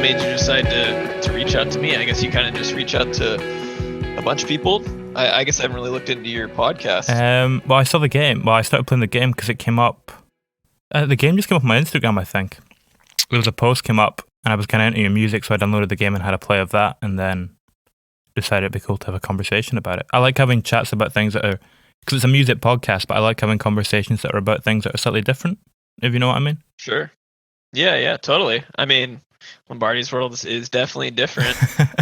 what made you decide to reach out to me? I guess you kind of just reach out to a bunch of people. I guess I haven't really looked into your podcast. Well, I saw the game. Well, I started playing the game because it came up. The game just came up on my Instagram, I think. There was a post came up, and I was kind of into your music, so I downloaded the game and had a play of that, and then decided it'd be cool to have a conversation about it. I like having chats about things that are, because it's a music podcast, but I like having conversations that are about things that are slightly different, if you know what I mean. Sure. Yeah, totally. I mean, Lombardi's world is definitely different.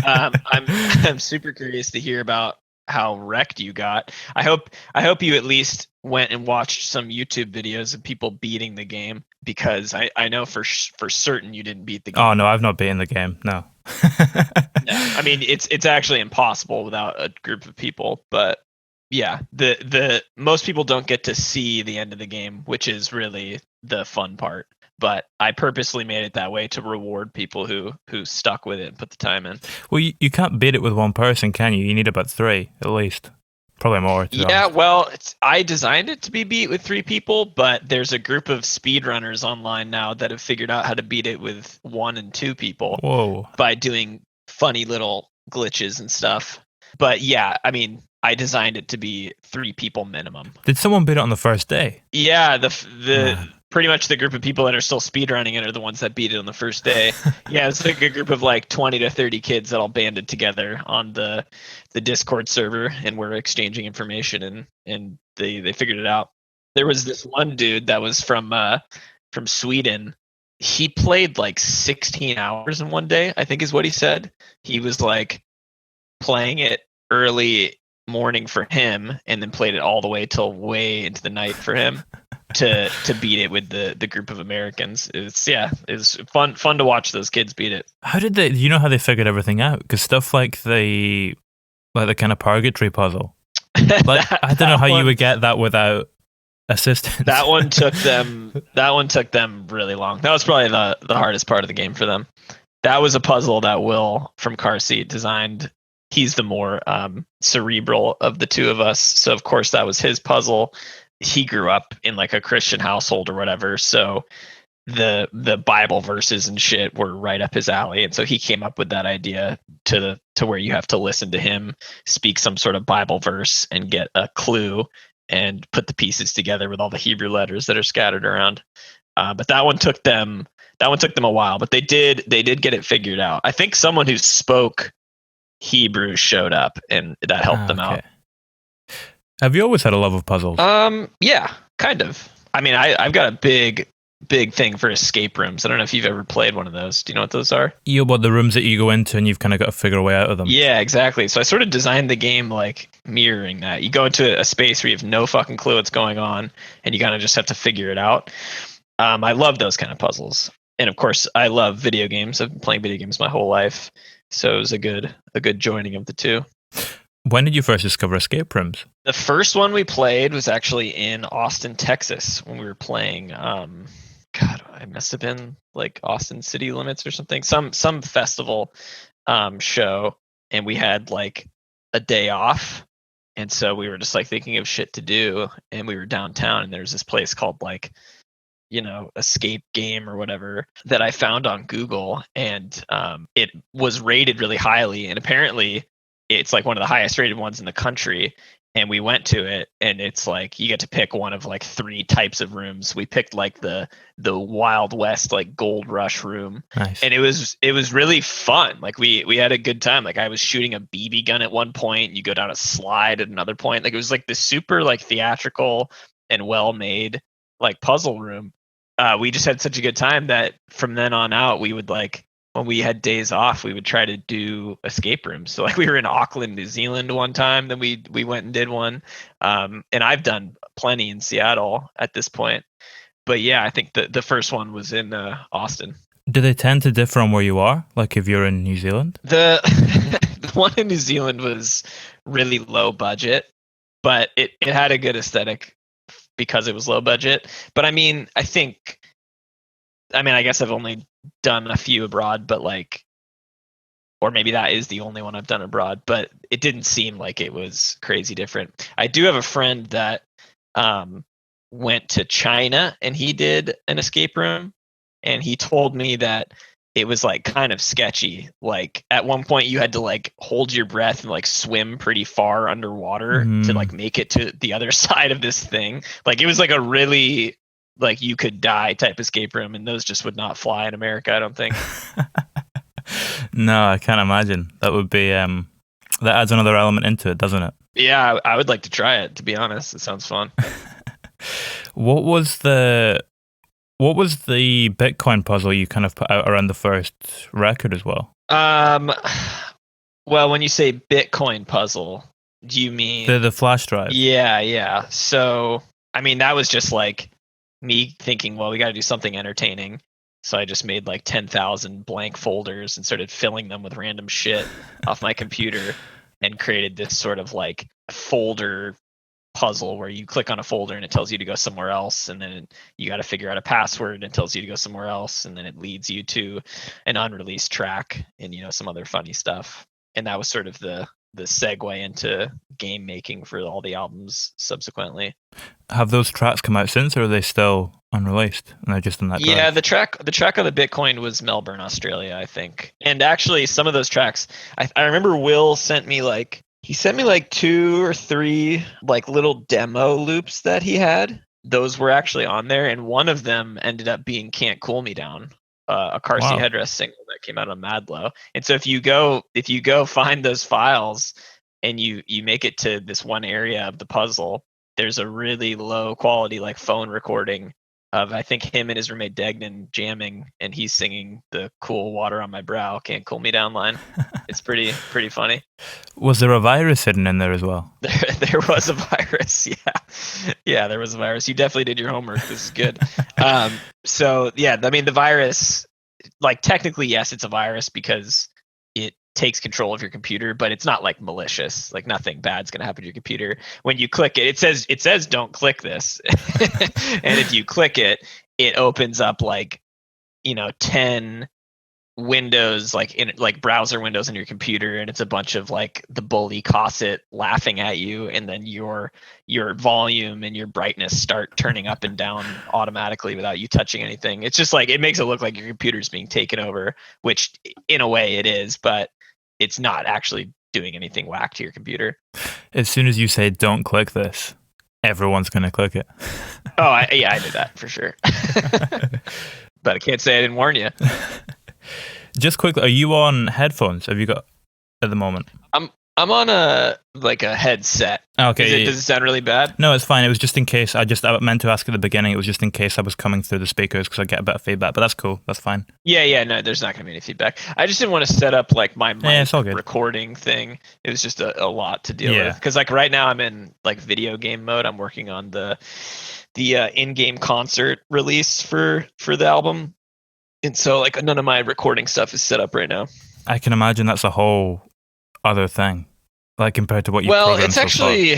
I'm super curious to hear about how wrecked you got. I hope you at least went and watched some YouTube videos of people beating the game, because I know for certain you didn't beat the game. Oh no, I've not beaten the game. No. No, I mean it's actually impossible without a group of people. But yeah, the most people don't get to see the end of the game, which is really the fun part. But I purposely made it that way to reward people who stuck with it and put the time in. Well, you can't beat it with one person, can you? You need about 3 at least. Probably more. Yeah, well, I designed it to be beat with 3 people, but there's a group of speedrunners online now that have figured out how to beat it with 1 and 2 people. Whoa. By doing funny little glitches and stuff. But yeah, I mean, I designed it to be 3 people minimum. Did someone beat it on the first day? Yeah, pretty much the group of people that are still speedrunning it are the ones that beat it on the first day. Yeah, it's like a group of like 20 to 30 kids that all banded together on the Discord server, and we're exchanging information, and they figured it out. There was this one dude that was from Sweden. He played like 16 hours in one day, I think is what he said. He was like playing it early morning for him, and then played it all the way till way into the night for him to beat it with the group of Americans. It's fun to watch those kids beat it. How did they? You know how they figured everything out? Because stuff like the kind of purgatory puzzle. Like I don't know how you would get that without assistance. That one took them really long. That was probably the hardest part of the game for them. That was a puzzle that Will from Car Seat designed. He's the more cerebral of the two of us, so of course that was his puzzle. He grew up in like a Christian household or whatever, so the Bible verses and shit were right up his alley, and so he came up with that idea to where you have to listen to him speak some sort of Bible verse and get a clue and put the pieces together with all the Hebrew letters that are scattered around. But that one took them a while, but they did get it figured out. I think someone who spoke Hebrew showed up, and that helped them out. Have you always had a love of puzzles? Yeah, kind of. I mean, I've got a big thing for escape rooms. I don't know if you've ever played one of those. Do you know what those are? Yeah, what, the rooms that you go into and you've kind of got to figure a way out of them. Yeah, exactly. So I sort of designed the game like mirroring that. You go into a space where you have no fucking clue what's going on, and you kind of just have to figure it out. I love those kind of puzzles. And of course, I love video games. I've been playing video games my whole life. So it was a good joining of the two. When did you first discover escape rooms? The first one we played was actually in Austin, Texas, when we were playing. It must have been like Austin City Limits or something. Some festival show, and we had like a day off, and so we were just like thinking of shit to do, and we were downtown, and there's this place called like, escape game or whatever that I found on Google, and it was rated really highly, and apparently it's like one of the highest rated ones in the country. And we went to it, and it's like you get to pick one of like 3 types of rooms. We picked like the Wild West, like Gold Rush room. Nice. And it was really fun. Like we had a good time. Like I was shooting a BB gun at one point. You go down a slide at another point. Like it was like this super like theatrical and well made like puzzle room. We just had such a good time that from then on out, we would like, when we had days off, we would try to do escape rooms. So like we were in Auckland, New Zealand one time, then we went and did one. And I've done plenty in Seattle at this point. But yeah, I think the first one was in Austin. Do they tend to differ on where you are? Like if you're in New Zealand? The one in New Zealand was really low budget, but it had a good aesthetic because it was low budget. But I guess I've only done a few abroad, but like, or maybe that is the only one I've done abroad, but it didn't seem like it was crazy different. I do have a friend that went to China, and he did an escape room, and he told me that it was like kind of sketchy. Like at one point you had to like hold your breath and like swim pretty far underwater to like make it to the other side of this thing. Like it was like a really like you could die type escape room, and those just would not fly in America, I don't think. No, I can't imagine. That would be that adds another element into it, doesn't it? Yeah, I would like to try it, to be honest. It sounds fun. What was the Bitcoin puzzle you kind of put out around the first record as well? Well, when you say Bitcoin puzzle, do you mean the flash drive? Yeah. So, I mean, that was just like me thinking, well, we got to do something entertaining. So I just made like 10,000 blank folders and started filling them with random shit off my computer, and created this sort of like folder puzzle where you click on a folder and it tells you to go somewhere else, and then you got to figure out a password and it tells you to go somewhere else, and then it leads you to an unreleased track and some other funny stuff. And that was sort of the segue into game making for all the albums subsequently. Have those tracks come out since, or are they still unreleased and they're just in that drive? Yeah, the track of the Bitcoin was Melbourne, Australia, I think. And actually some of those tracks, I remember Will sent me like 2 or 3 like little demo loops that he had. Those were actually on there, and one of them ended up being Can't Cool Me Down, a Car Seat Headrest single that came out on Madlow. And so if you go find those files and you make it to this one area of the puzzle, there's a really low quality like phone recording of, I think, him and his roommate Degnan jamming, and he's singing the cool "Water on My Brow, Can't Cool Me Down" line. It's pretty funny. Was there a virus hidden in there as well? There was a virus. Yeah, there was a virus. You definitely did your homework. This is good. So yeah, I mean, the virus, like technically yes, it's a virus because it takes control of your computer, but it's not like malicious. Like nothing bad's gonna happen to your computer. When you click it, it says don't click this, and if you click it, it opens up like 10 windows, like browser windows in your computer, and it's a bunch of like the bully Cosset laughing at you, and then your volume and your brightness start turning up and down automatically without you touching anything. It's just like, it makes it look like your computer's being taken over, which in a way it is, but it's not actually doing anything whack to your computer. As soon as you say don't click this, everyone's gonna click it. I knew that for sure. But I can't say I didn't warn you. Just quickly, are you on headphones? Have you got at the moment? I'm on a headset. Okay. Does it sound really bad? No, it's fine. It was just in case. I meant to ask at the beginning. It was just in case I was coming through the speakers because I get a bit of feedback. But that's cool. That's fine. Yeah. No, there's not going to be any feedback. I just didn't want to set up like my mic recording thing. It was just a lot to deal with. Because like right now I'm in like video game mode. I'm working on the in-game concert release for the album, and so like none of my recording stuff is set up right now. I can imagine that's a whole other thing, like compared to what you. Well, it's actually.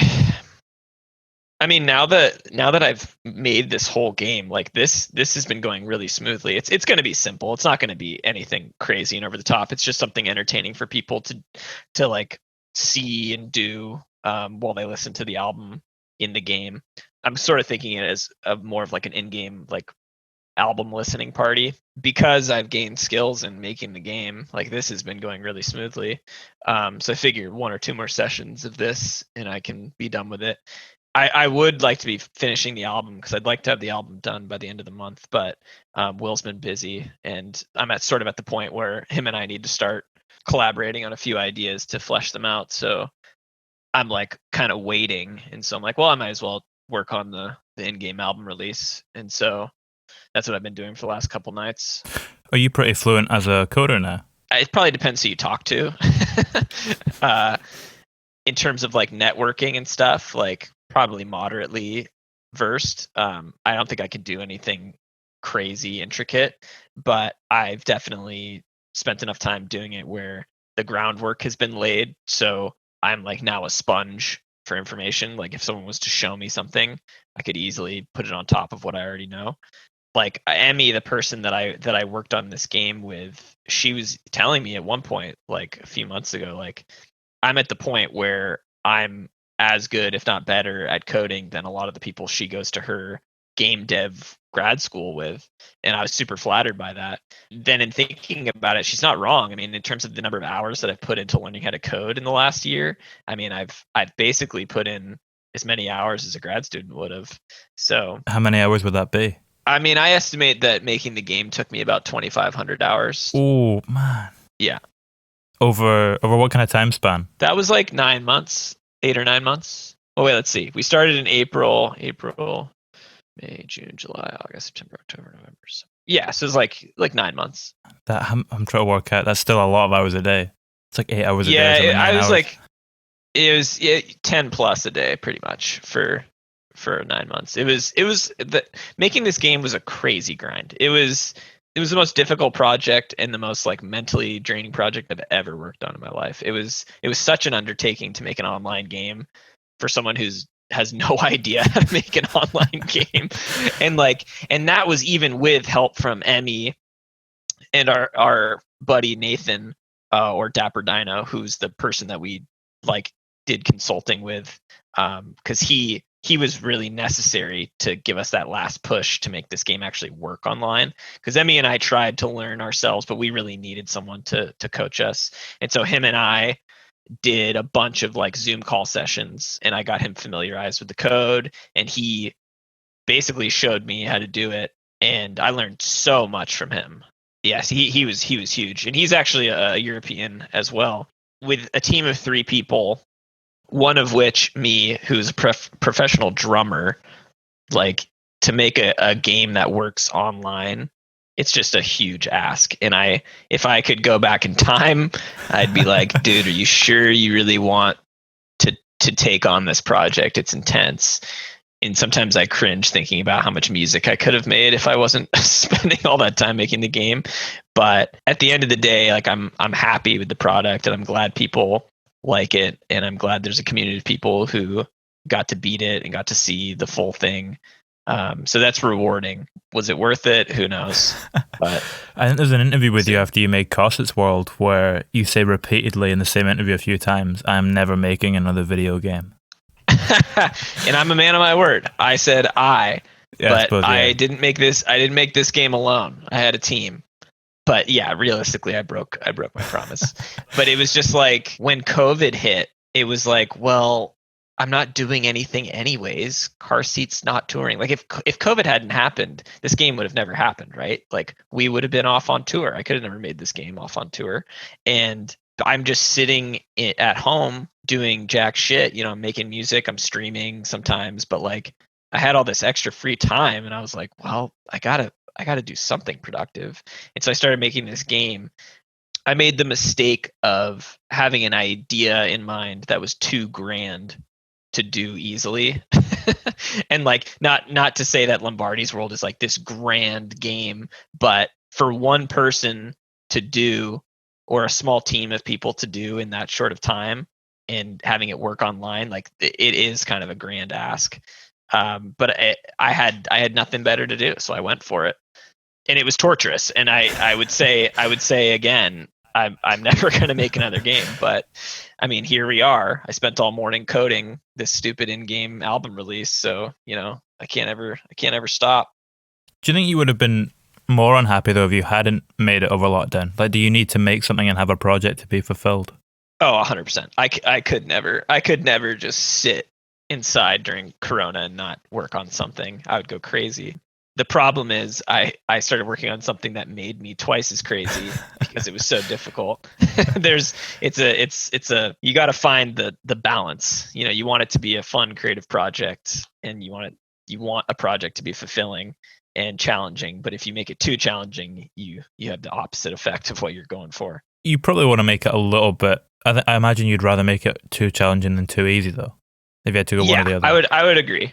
I mean, now that I've made this whole game, like this has been going really smoothly. It's going to be simple. It's not going to be anything crazy and over the top. It's just something entertaining for people to like see and do while they listen to the album in the game. I'm sort of thinking it as more of like an in-game like album listening party, because I've gained skills in making the game. Like this has been going really smoothly. So I figure 1 or 2 more sessions of this and I can be done with it. I would like to be finishing the album because I'd like to have the album done by the end of the month, but Will's been busy, and I'm at the point where him and I need to start collaborating on a few ideas to flesh them out. So I'm like kind of waiting, and so I'm like, well, I might as well work on the in-game album release, and so that's what I've been doing for the last couple nights. Are you pretty fluent as a coder now? It probably depends who you talk to. In terms of like networking and stuff, like probably moderately versed. I don't think I could do anything crazy intricate, but I've definitely spent enough time doing it where the groundwork has been laid. So I'm like now a sponge for information. Like if someone was to show me something, I could easily put it on top of what I already know. Like Emmy, the person that I worked on this game with, she was telling me at one point, like a few months ago, like I'm at the point where I'm as good, if not better, at coding than a lot of the people she goes to her game dev grad school with, and I was super flattered by that. Then in thinking about it, she's not wrong. I mean, in terms of the number of hours that I've put into learning how to code in the last year, I mean, I've basically put in as many hours as a grad student would have. So How many hours would that be? I mean, I estimate that making the game took me about 2,500 hours. Oh man. Yeah. Over what kind of time span? That was like 9 months, 8 or 9 months. Oh wait, let's see. We started in April, May, June, July, August, September, October, November. So, yeah, so it's like 9 months. That I'm trying to work out. That's still a lot of hours a day. It's like 8 hours a day. Yeah, I was hours. like, it was 10 plus a day, pretty much for 9 months. It was making this game was a crazy grind. It was the most difficult project and the most like mentally draining project I've ever worked on in my life. It was such an undertaking to make an online game for someone has no idea how to make an online game, and that was even with help from Emmy and our buddy Nathan, or Dapper Dino, who's the person that we like did consulting with, because he was really necessary to give us that last push to make this game actually work online. Because Emmy and I tried to learn ourselves, but we really needed someone to coach us. And so him and I did a bunch of like Zoom call sessions, and I got him familiarized with the code, and he basically showed me how to do it. And I learned so much from him. Yes, he was huge. And he's actually a European as well, with a team of 3 people. One of which, me, who's a professional drummer, like to make a game that works online, it's just a huge ask. And if I could go back in time, I'd be like, dude, are you sure you really want to take on this project? It's intense. And sometimes I cringe thinking about how much music I could have made if I wasn't spending all that time making the game. But at the end of the day, like I'm happy with the product, and I'm glad people like it, and I'm glad there's a community of people who got to beat it and got to see the full thing. So that's rewarding. Was it worth it? Who knows? But I think there's an interview with you after you made Cosset's World where you say repeatedly in the same interview a few times, "I'm never making another video game." And I'm a man of my word. I said I didn't make this. I didn't make this game alone. I had a team. But yeah, realistically, I broke my promise. But it was just like when COVID hit, it was like, well, I'm not doing anything anyways. Car Seat's not touring. Like if COVID hadn't happened, this game would have never happened, right? Like we would have been off on tour. I could have never made this game off on tour. And I'm just sitting at home doing jack shit. You know, I'm making music. I'm streaming sometimes, but like I had all this extra free time, and I was like, well, I gotta do something productive. And so I started making this game. I made the mistake of having an idea in mind that was too grand to do easily. And like not to say that Lombardi's World is like this grand game, but for one person to do, or a small team of people to do in that short of time, and having it work online, like it is kind of a grand ask. But I had nothing better to do, so I went for it, and it was torturous. And I would say again, I'm never going to make another game. But I mean, here we are. I spent all morning coding this stupid in-game album release, so you know I can't ever stop. Do you think you would have been more unhappy though if you hadn't made it over lockdown? Like, do you need to make something and have a project to be fulfilled? Oh, 100%. I could never just sit inside during Corona and not work on something. I would go crazy. The problem is I started working on something that made me twice as crazy because it was so difficult. You got to find the balance. You know, you want it to be a fun, creative project, and you want a project to be fulfilling and challenging. But if you make it too challenging, you have the opposite effect of what you're going for. You probably want to make it a little bit. I imagine you'd rather make it too challenging than too easy, though. If you had to go one or the other. I would agree.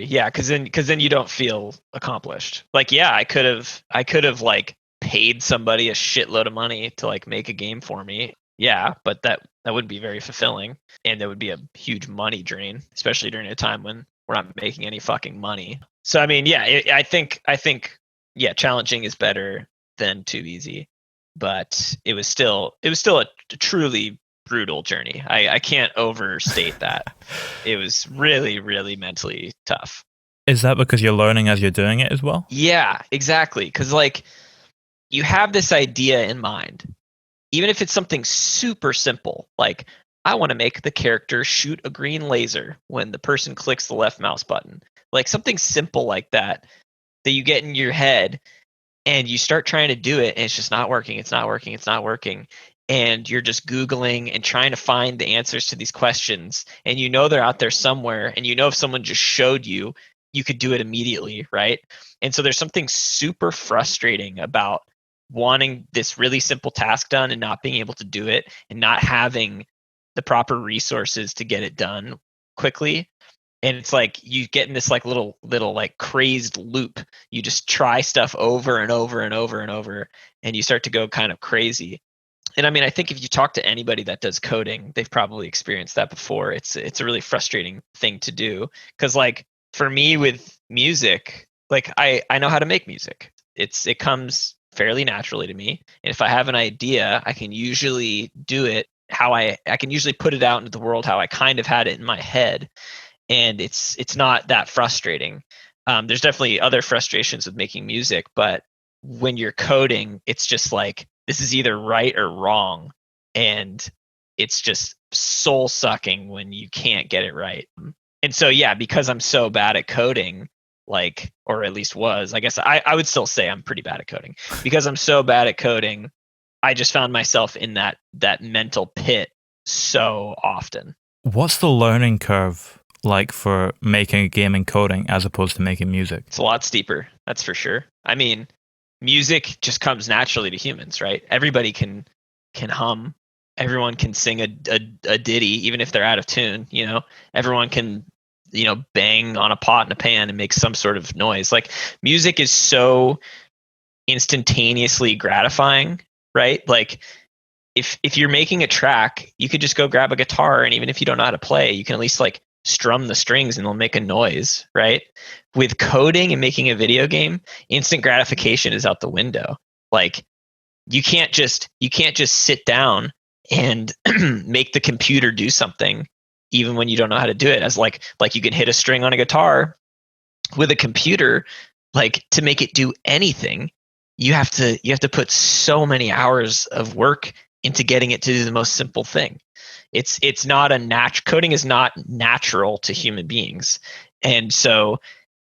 Yeah, because then you don't feel accomplished. Like, yeah, I could have like paid somebody a shitload of money to like make a game for me. Yeah, but that wouldn't be very fulfilling, and that would be a huge money drain, especially during a time when we're not making any fucking money. So I mean, yeah, I think yeah, challenging is better than too easy, but it was still a truly brutal journey. I can't overstate that. It was really, really mentally tough. Is that because you're learning as you're doing it as well? Yeah, exactly. Because like you have this idea in mind, even if it's something super simple, like I want to make the character shoot a green laser when the person clicks the left mouse button. Like something simple like that you get in your head, and you start trying to do it and it's just not working. It's not working. It's not working. And you're just Googling and trying to find the answers to these questions. And you know they're out there somewhere. And you know if someone just showed you, you could do it immediately, right? And so there's something super frustrating about wanting this really simple task done and not being able to do it and not having the proper resources to get it done quickly. And it's like you get in this like little like crazed loop. You just try stuff over and over and over and over, and you start to go kind of crazy. And I mean, I think if you talk to anybody that does coding, they've probably experienced that before. It's a really frustrating thing to do, because like for me with music, like I know how to make music. It comes fairly naturally to me. And if I have an idea, I can usually do it how I can usually put it out into the world how I kind of had it in my head. And it's not that frustrating. There's definitely other frustrations with making music, but when you're coding, it's just like this is either right or wrong, and it's just soul sucking when you can't get it right. And so yeah, because I'm so bad at coding, like, or at least was, I guess I would still say I'm pretty bad at coding. Because I'm so bad at coding, I just found myself in that mental pit so often. What's the learning curve like for making a game in coding as opposed to making music? It's a lot steeper, that's for sure. I mean, music just comes naturally to humans, right? Everybody can hum. Everyone can sing a ditty, even if they're out of tune. You know, everyone can, you know, bang on a pot and a pan and make some sort of noise. Like music is so instantaneously gratifying, right? Like if you're making a track, you could just go grab a guitar, and even if you don't know how to play, you can at least like strum the strings and they'll make a noise, right? With coding and making a video game, instant gratification is out the window. Like you can't just sit down and make the computer do something even when you don't know how to do it. As like you can hit a string on a guitar. With a computer, like to make it do anything, you have to put so many hours of work into getting it to do the most simple thing. It's not coding is not natural to human beings. And so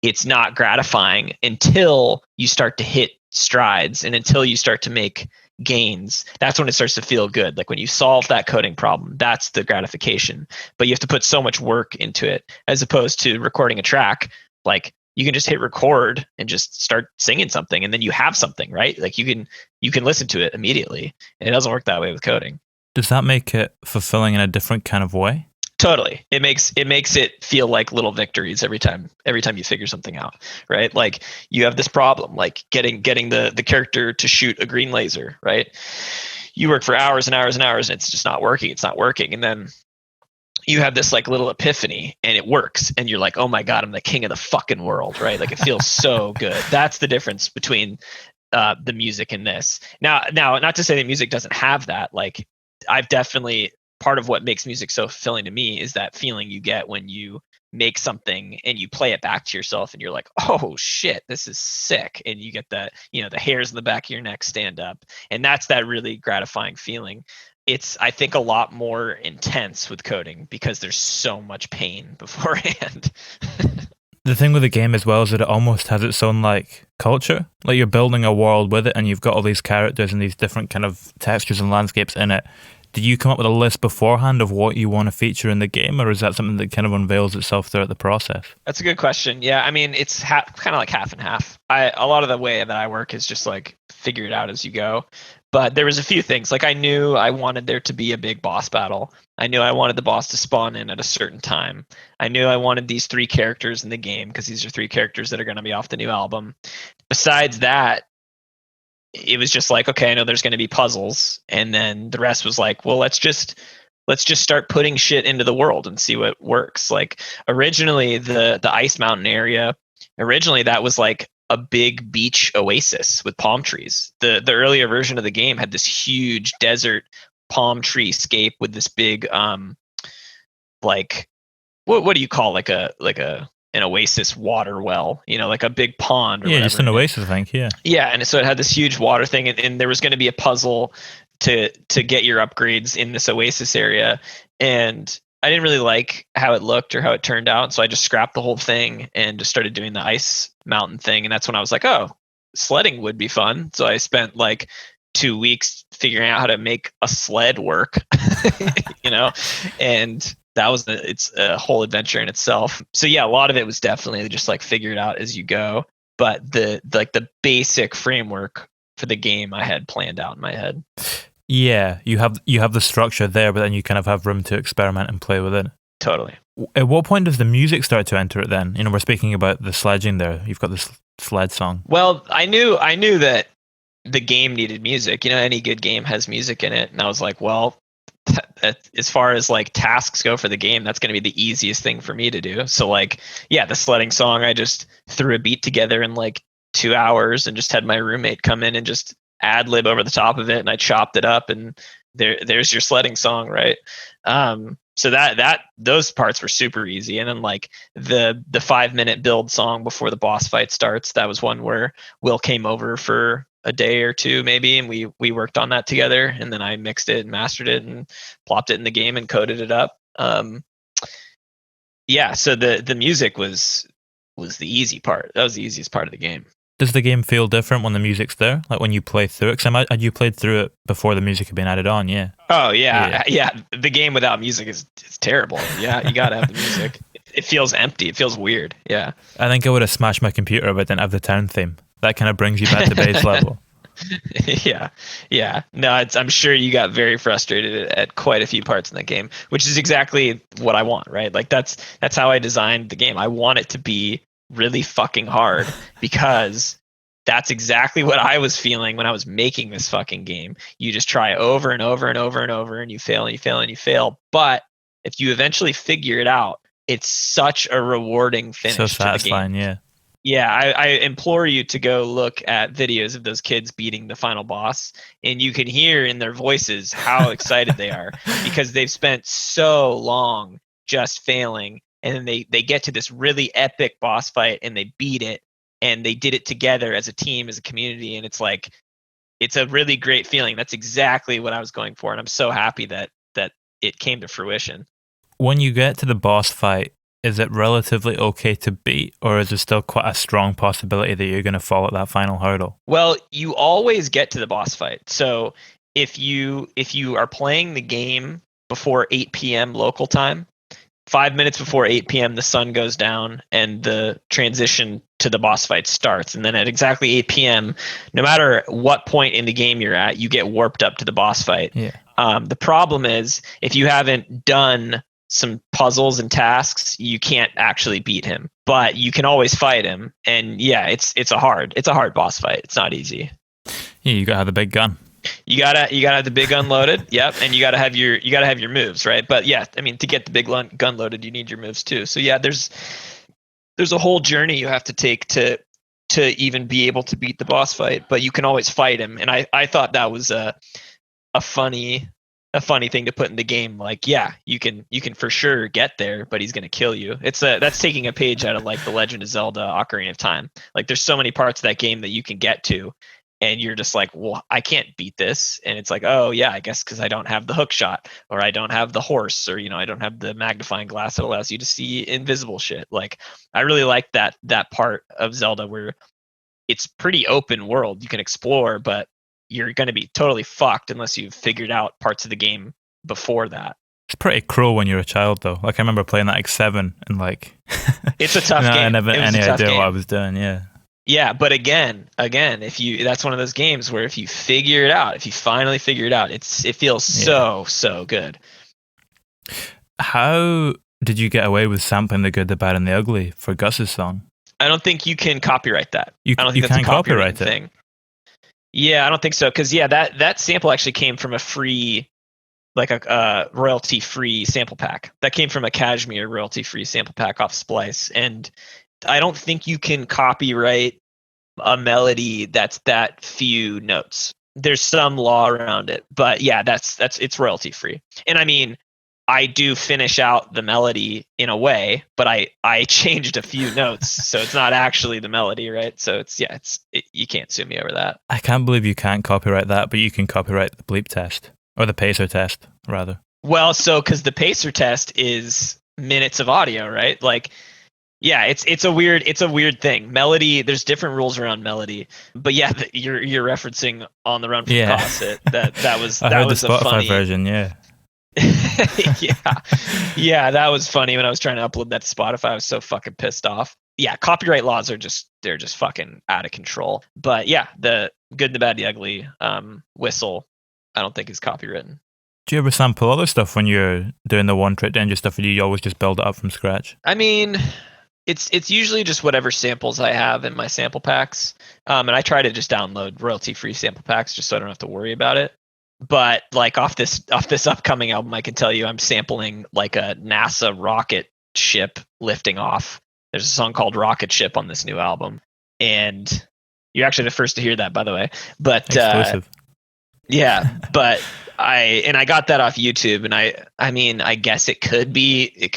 it's not gratifying until you start to hit strides and until you start to make gains. That's when it starts to feel good. Like when you solve that coding problem, that's the gratification. But you have to put so much work into it, as opposed to recording a track. Like you can just hit record and just start singing something, and then you have something, right? Like you can listen to it immediately. And it doesn't work that way with coding. Does that make it fulfilling in a different kind of way? Totally. It makes it feel like little victories every time you figure something out, right? Like you have this problem, like getting the character to shoot a green laser, right? You work for hours and hours and hours and it's just not working. It's not working. And then you have this like little epiphany and it works, and you're like, oh my God, I'm the king of the fucking world, right? Like it feels so good. That's the difference between the music and this. Now, not to say that music doesn't have that. Like I've definitely, part of what makes music so fulfilling to me is that feeling you get when you make something and you play it back to yourself and you're like, oh shit, this is sick. And you get that, you know, the hairs in the back of your neck stand up. And that's that really gratifying feeling. It's, I think, a lot more intense with coding because there's so much pain beforehand. The thing with the game as well is that it almost has its own like culture. Like you're building a world with it and you've got all these characters and these different kind of textures and landscapes in it. Do you come up with a list beforehand of what you want to feature in the game, or is that something that kind of unveils itself throughout the process? That's a good question. Yeah, I mean, it's kind of like half and half. A lot of the way that I work is just like figure it out as you go. But there was a few things. Like I knew I wanted there to be a big boss battle. I knew I wanted the boss to spawn in at a certain time. I knew I wanted these 3 characters in the game because these are 3 characters that are going to be off the new album. Besides that, it was just like, okay, I know there's going to be puzzles, and then the rest was like, well, let's just start putting shit into the world and see what works. Like originally the Ice Mountain area, that was like a big beach oasis with palm trees. The earlier version of the game had this huge desert palm tree scape with this big like what do you call like a an oasis water well, like a big pond or Yeah, whatever. just an oasis, I think. Yeah. Yeah, and so it had this huge water thing, and there was going to be a puzzle to get your upgrades in this oasis area, and I didn't really like how it looked or how it turned out, so I just scrapped the whole thing and just started doing the ice mountain thing, and that's when I was like, oh, sledding would be fun. So I spent like 2 weeks figuring out how to make a sled work, and it's a whole adventure in itself. So yeah, a lot of it was definitely just like figure it out as you go. But the basic framework for the game I had planned out in my head. Yeah, you have the structure there, but then you kind of have room to experiment and play with it. Totally. At what point does the music start to enter it then? We're speaking about the sledging there. You've got this sled song. Well, I knew that the game needed music. Any good game has music in it. And I was like, well, as far as like tasks go for the game, that's going to be the easiest thing for me to do. So like, yeah, the sledding song, I just threw a beat together in like 2 hours and just had my roommate come in and just ad lib over the top of it. And I chopped it up and there's your sledding song. Right. So those parts were super easy. And then like the 5-minute build song before the boss fight starts, that was one where Will came over for a day or two maybe, and we worked on that together, and then I mixed it and mastered it and plopped it in the game and coded it up. Yeah, so the music was the easy part. That was the easiest part of the game. Does the game feel different when the music's there? Like when you play through it? Because you played through it before the music had been added on, yeah. Oh, yeah. The game without music is terrible. Yeah, you got to have the music. It feels empty. It feels weird. Yeah. I think I would have smashed my computer if I didn't have the town theme. That kind of brings you back to base level. Yeah. No, I'm sure you got very frustrated at quite a few parts in that game, which is exactly what I want, right? Like that's how I designed the game. I want it to be really fucking hard because that's exactly what I was feeling when I was making this fucking game. You just try over and over and over and over, and you fail and you fail and you fail. But if you eventually figure it out, it's such a rewarding finish. So satisfying, yeah. Yeah, I implore you to go look at videos of those kids beating the final boss, and you can hear in their voices how excited they are because they've spent so long just failing, and then they get to this really epic boss fight and they beat it, and they did it together as a team, as a community, and it's a really great feeling. That's exactly what I was going for, and I'm so happy that it came to fruition. When you get to the boss fight, is it relatively okay to beat, or is there still quite a strong possibility that you're going to fall at that final hurdle? Well, you always get to the boss fight. So if you are playing the game before 8 p.m. local time, 5 minutes before 8 p.m. the sun goes down and the transition to the boss fight starts. And then at exactly 8 p.m., no matter what point in the game you're at, you get warped up to the boss fight. Yeah. The problem is if you haven't done some puzzles and tasks, you can't actually beat him, but you can always fight him. And yeah, it's a hard boss fight. It's not easy. Yeah, you gotta have the big gun. You gotta have the big gun loaded. Yep, and you gotta have your moves, right? But yeah, I mean, to get the big gun loaded, you need your moves too. So yeah, there's a whole journey you have to take to even be able to beat the boss fight. But you can always fight him, and I thought that was a funny thing to put in the game. Like, yeah, you can for sure get there, but he's gonna kill you. That's taking a page out of like The Legend of Zelda: Ocarina of Time. Like, there's so many parts of that game that you can get to, and you're just like, well, I can't beat this. And it's like, oh yeah, I guess because I don't have the hook shot, or I don't have the horse, or I don't have the magnifying glass that allows you to see invisible shit. Like, I really like that part of Zelda where it's pretty open world. You can explore, but you're going to be totally fucked unless you've figured out parts of the game before that. It's pretty cruel when you're a child, though. Like, I remember playing that like 7 and like... It's a tough game. I never had any idea what I was doing, yeah. Yeah, but again, that's one of those games where if you figure it out, if you finally figure it out, it feels so good. How did you get away with sampling The Good, the Bad, and the Ugly for Gus's song? I don't think you can copyright that. I don't think that's a copyright thing. Yeah, I don't think so. Because that sample actually came from a free, like a royalty-free sample pack. That came from a Kashmir royalty-free sample pack off Splice, and I don't think you can copyright a melody that's that few notes. There's some law around it, but yeah, it's royalty-free. And I mean, I do finish out the melody in a way, but I changed a few notes, so it's not actually the melody, right? So you can't sue me over that. I can't believe you can't copyright that, but you can copyright the bleep test, or the pacer test, rather. Well, so because the pacer test is minutes of audio, right? Like, yeah, it's a weird thing. Melody, there's different rules around melody, but yeah, you're referencing On the Run from Cosset. That was I heard was the Spotify a funny version, yeah. yeah, that was funny when I was trying to upload that to Spotify. I was so fucking pissed off. Yeah, copyright laws are they're just fucking out of control. But yeah, the Good, the Bad, the Ugly whistle, I don't think is copywritten. Do you ever sample other stuff when you're doing the one trick ninja stuff, or do you always just build it up from scratch? I mean, it's usually just whatever samples I have in my sample packs, and I try to just download royalty-free sample packs just so I don't have to worry about it. But like off this upcoming album, I can tell you I'm sampling like a NASA rocket ship lifting off. There's a song called Rocket Ship on this new album, and you're actually the first to hear that, by the way. But exclusive. Yeah, but I got that off YouTube, and I mean, I guess it could be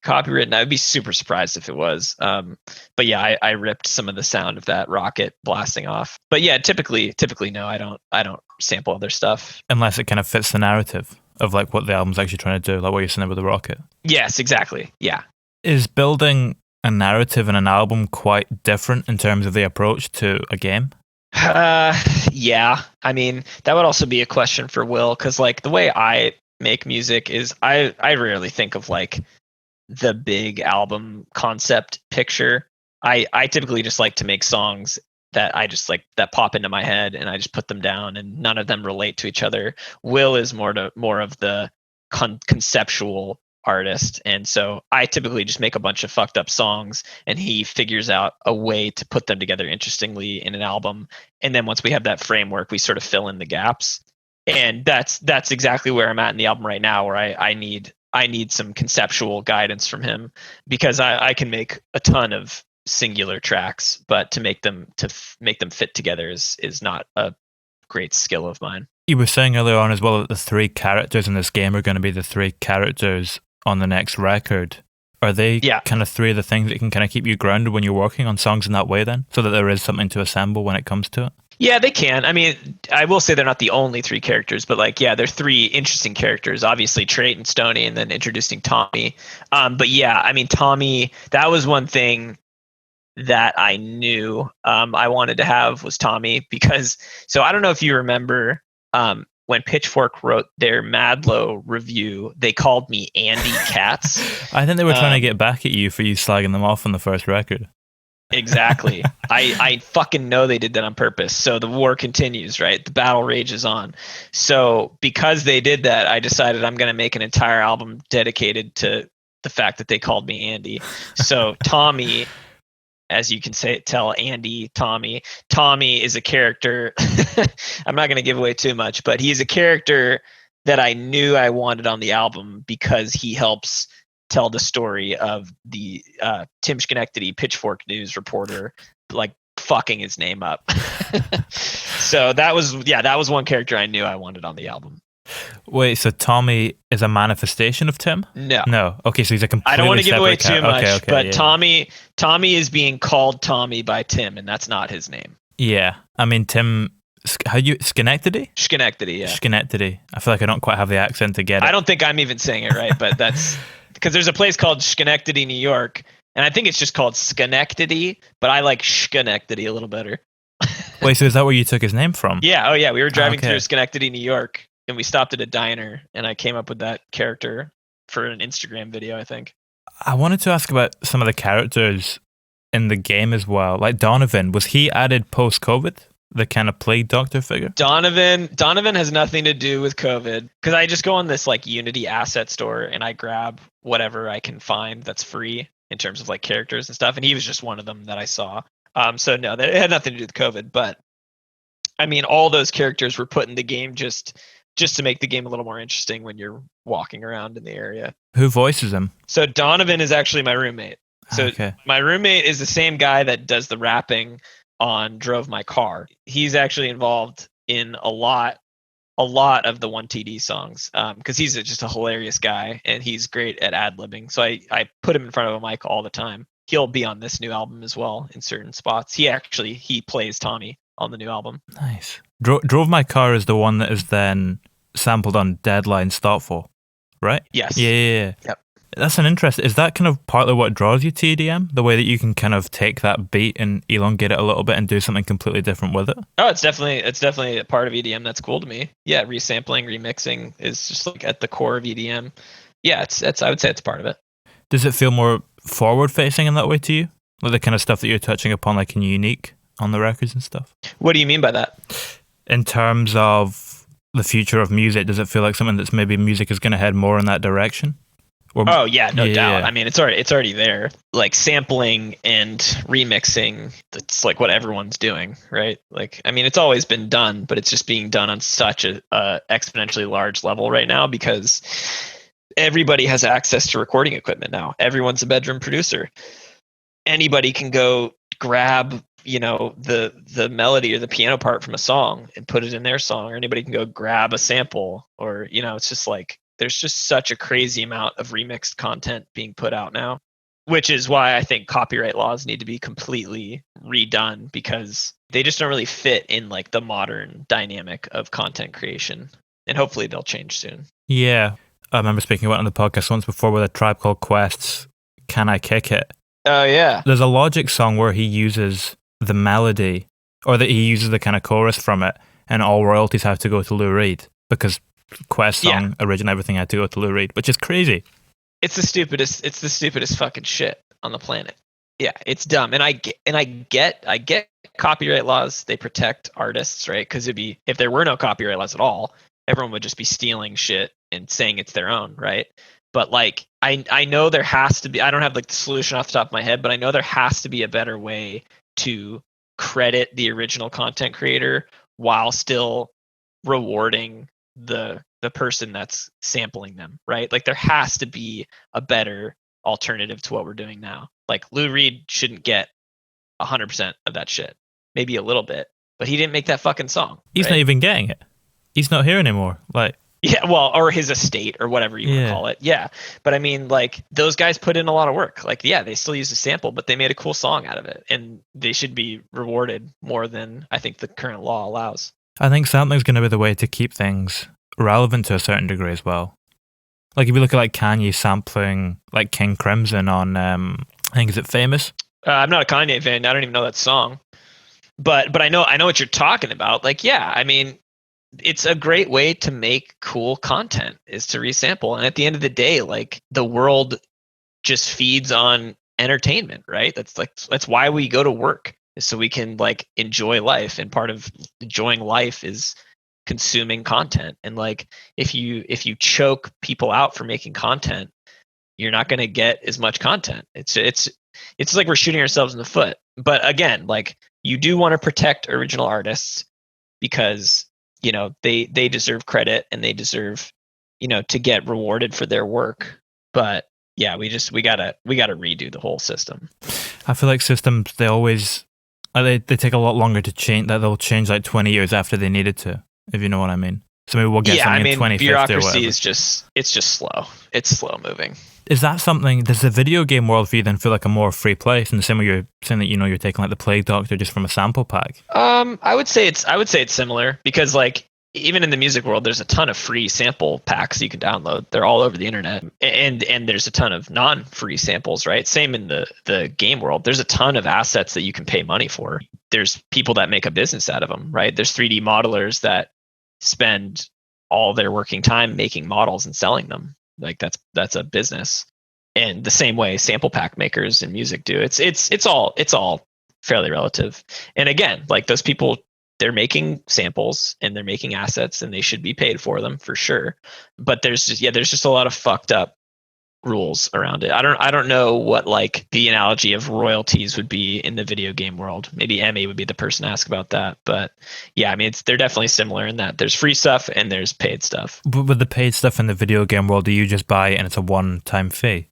copywritten. I'd be super surprised if it was. But yeah, I ripped some of the sound of that rocket blasting off. But yeah, typically no, I don't sample other stuff unless it kind of fits the narrative of like what the album's actually trying to do, like what you're saying with the rocket. Yes, exactly. Yeah. Is building a narrative in an album quite different in terms of the approach to a game? Yeah. I mean, that would also be a question for Will, because like the way I make music is I rarely think of like the big album concept picture. I typically just like to make songs that I just like that pop into my head, and I just put them down, and none of them relate to each other. Will is more of the conceptual artist, and so I typically just make a bunch of fucked up songs, and he figures out a way to put them together interestingly in an album. And then once we have that framework, we sort of fill in the gaps. And that's exactly where I'm at in the album right now, where I need some conceptual guidance from him, because I can make a ton of singular tracks, but to make them fit together is not a great skill of mine. You were saying earlier on as well that the three characters in this game are going to be the three characters on the next record. Are they kind of three of the things that can kind of keep you grounded when you're working on songs in that way then, so that there is something to assemble when it comes to it? Yeah, they can. I mean, I will say they're not the only three characters, but like, yeah, they're three interesting characters. Obviously, Trait and Stoney, and then introducing Tommy. But yeah, I mean, Tommy, that was one thing that I knew I wanted to have was Tommy, because, so I don't know if you remember when Pitchfork wrote their Madlow review, they called me Andy Katz. I think they were trying to get back at you for you slagging them off on the first record. Exactly. I fucking know they did that on purpose. So the war continues, right? The battle rages on. So because they did that, I decided I'm going to make an entire album dedicated to the fact that they called me Andy. So Tommy, as you can tell Andy, Tommy is a character. I'm not going to give away too much, but he's a character that I knew I wanted on the album because he helps tell the story of the Tim Schenectady Pitchfork News reporter, like fucking his name up. So that was one character I knew I wanted on the album. Wait, so Tommy is a manifestation of Tim? No. Okay, so he's a completely. I don't want to give away too much, okay, but yeah. Tommy is being called Tommy by Tim, and that's not his name. Yeah, I mean Tim. Schenectady? Schenectady, yeah. Schenectady. I feel like I don't quite have the accent to get it. I don't think I'm even saying it right, but that's because there's a place called Schenectady, New York, and I think it's just called Schenectady, but I like Schenectady a little better. Wait, so is that where you took his name from? Yeah. Oh, yeah. We were driving through Schenectady, New York, and we stopped at a diner, and I came up with that character for an Instagram video, I think. I wanted to ask about some of the characters in the game as well. Like Donovan, was he added post-COVID? The kind of plague doctor figure? Donovan has nothing to do with COVID, because I just go on this like Unity asset store and I grab whatever I can find that's free in terms of like characters and stuff. And he was just one of them that I saw. So no, that had nothing to do with COVID, but I mean, all those characters were put in the game just to make the game a little more interesting when you're walking around in the area. Who voices him? So Donovan is actually my roommate. So my roommate is the same guy that does the rapping on Drove My Car. He's actually involved in a lot a lot of the 1TD songs because he's just a hilarious guy and he's great at ad-libbing. So I put him in front of a mic all the time. He'll be on this new album as well in certain spots. He plays Tommy on the new album. Nice. Drove My Car is the one that is then sampled on Deadline's Thoughtful, right? Yes. Yeah. Yep. That's an interest. Is that kind of partly what draws you to EDM? The way that you can kind of take that beat and elongate it a little bit and do something completely different with it? Oh, it's definitely a part of EDM that's cool to me. Yeah, resampling, remixing is just like at the core of EDM. Yeah, it's I would say it's part of it. Does it feel more forward facing in that way to you? Like the kind of stuff that you're touching upon like in Unique on the records and stuff? What do you mean by that? In terms of the future of music, does it feel like something that's maybe music is going to head more in that direction? Or, oh yeah, no doubt. I mean, it's already there. Like sampling and remixing, it's like what everyone's doing, right? Like, I mean, it's always been done, but it's just being done on such a exponentially large level right now because everybody has access to recording equipment now. Everyone's a bedroom producer. Anybody can go grab, the melody or the piano part from a song and put it in their song, or anybody can go grab a sample, or it's just like there's just such a crazy amount of remixed content being put out now, which is why I think copyright laws need to be completely redone because they just don't really fit in like the modern dynamic of content creation. And hopefully they'll change soon. Yeah. I remember speaking about it on the podcast once before with a Tribe Called Quest's Can I Kick It? Oh, yeah. There's a Logic song where he uses the melody, or that he uses the kind of chorus from it, and all royalties have to go to Lou Reed because Quest song original everything had to go to Lou Reed, which is crazy. It's the stupidest fucking shit on the planet. Yeah, it's dumb. And I get copyright laws, they protect artists, right? Because if there were no copyright laws at all, everyone would just be stealing shit and saying it's their own, right? But like I know there has to be, I don't have like the solution off the top of my head, but I know there has to be a better way to credit the original content creator while still rewarding the person that's sampling them, right? Like there has to be a better alternative to what we're doing now. Like Lou Reed shouldn't get 100% of that shit. Maybe a little bit, but he didn't make that fucking song. He's not even getting it. He's not here anymore. Like, yeah, well, or his estate or whatever you want to call it. Yeah. But I mean, like those guys put in a lot of work. Like, yeah, they still use a sample, but they made a cool song out of it, and they should be rewarded more than I think the current law allows. I think sampling's going to be the way to keep things relevant to a certain degree as well. Like if you look at like Kanye sampling like King Crimson on, I think, is it Famous? I'm not a Kanye fan. I don't even know that song, but I know what you're talking about. Like, yeah, I mean, it's a great way to make cool content is to resample. And at the end of the day, like the world just feeds on entertainment, right? That's why we go to work, is so we can like enjoy life. And part of enjoying life is consuming content. And like if you choke people out for making content, you're not going to get as much content. It's like we're shooting ourselves in the foot. But again, like you do want to protect original artists because they deserve credit and they deserve to get rewarded for their work. But yeah, we gotta redo the whole system. I feel like systems, they always they take a lot longer to change. That they'll change like 20 years after they needed to, if you know what I mean. So maybe we'll get something in 2050 or whatever. Bureaucracy is just slow. It's slow moving. Is that something? Does the video game world for you then feel like a more free place in the same way you're saying that you're taking like the Plague Doctor just from a sample pack? I would say it's similar because like even in the music world, there's a ton of free sample packs you can download. They're all over the internet, and there's a ton of non-free samples, right? Same in the game world. There's a ton of assets that you can pay money for. There's people that make a business out of them, right? There's 3D modelers that spend all their working time making models and selling them. Like that's a business. And the same way sample pack makers in music do. It's all fairly relative. And again, like those people, they're making samples and they're making assets and they should be paid for them for sure. But there's just a lot of fucked up rules around it. I don't know what like the analogy of royalties would be in the video game world. Maybe Emmy would be the person to ask about that. But yeah, I mean, they're definitely similar in that there's free stuff and there's paid stuff. But with the paid stuff in the video game world, do you just buy it and it's a one-time fee?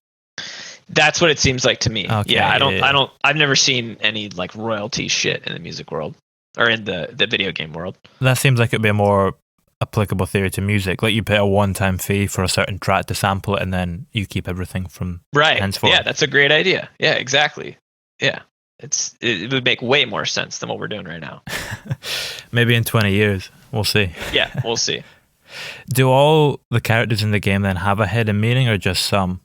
That's what it seems like to me. Okay, yeah, I've never seen any like royalty shit in the music world or in the video game world. That seems like it'd be a more applicable theory to music. Like you pay a one-time fee for a certain track to sample it, and then you keep everything from henceforth. Yeah, that's a great idea. Yeah, exactly. Yeah, it would make way more sense than what we're doing right now. Maybe in 20 years, we'll see. Yeah, we'll see. Do all the characters in the game then have a hidden meaning, or just some?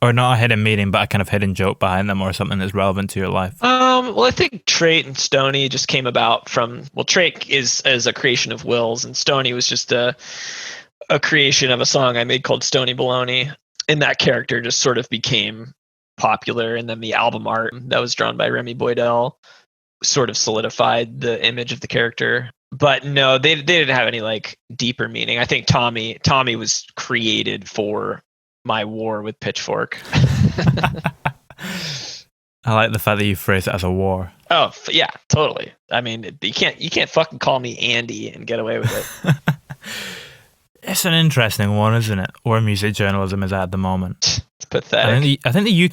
Or not a hidden meaning, but a kind of hidden joke behind them, or something that's relevant to your life? Well, I think Trait and Stony just came about from, well, Trait is a creation of Will's, and Stony was just a creation of a song I made called Stony Baloney, and that character just sort of became popular, and then the album art that was drawn by Remy Boydell sort of solidified the image of the character. But no, they didn't have any like deeper meaning. I think Tommy was created for my war with Pitchfork. I like the fact that you phrase it as a war. Oh yeah, totally. I mean, you can't fucking call me Andy and get away with it. It's an interesting one, isn't it? Where music journalism is at the moment. It's pathetic. I think the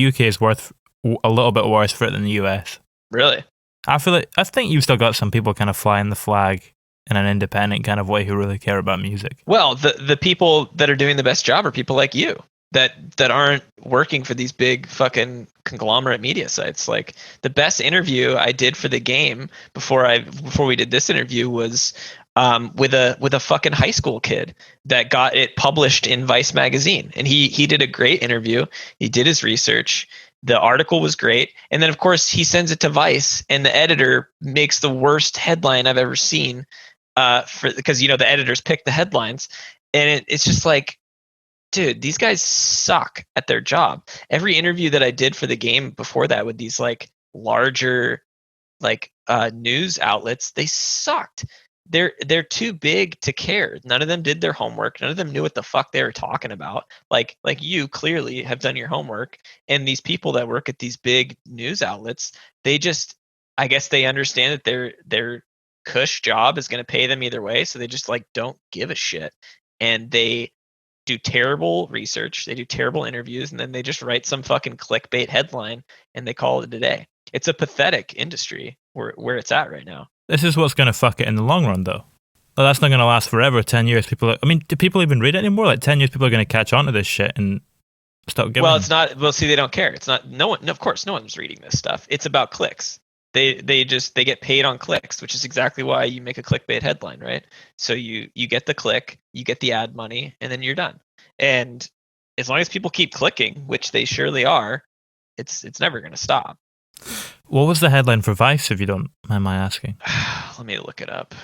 UK is worth a little bit worse for it than the US. Really? I think you've still got some people kind of flying the flag in an independent kind of way who really care about music. Well, the people that are doing the best job are people like you that aren't working for these big fucking conglomerate media sites. Like the best interview I did for the game before we did this interview was with a fucking high school kid that got it published in Vice magazine, and he did a great interview. He did his research. The article was great, and then of course he sends it to Vice, and the editor makes the worst headline I've ever seen. Because the editors pick the headlines, and it's just like, dude, these guys suck at their job. Every interview that I did for the game before that with these like larger like news outlets, they sucked. They're too big to care. None of them did their homework. None of them knew what the fuck they were talking about. Like you clearly have done your homework, and these people that work at these big news outlets, they just, I guess they understand that their cush job is going to pay them either way, so they just like don't give a shit, and they do terrible research, they do terrible interviews, and then they just write some fucking clickbait headline and they call it a day. It's a pathetic industry where it's at right now. This is what's going to fuck it in the long run, though. Well, that's not going to last forever. 10 years, do people even read it anymore? Like 10 years, people are going to catch on to this shit and stop giving. Well, it's not. Well, see, they don't care. It's not. No one. Of course, no one's reading this stuff. It's about clicks. They get paid on clicks, which is exactly why you make a clickbait headline, right? So you get the click, you get the ad money, and then you're done. And as long as people keep clicking, which they surely are, it's never going to stop. What was the headline for Vice, if you don't mind my asking? Let me look it up.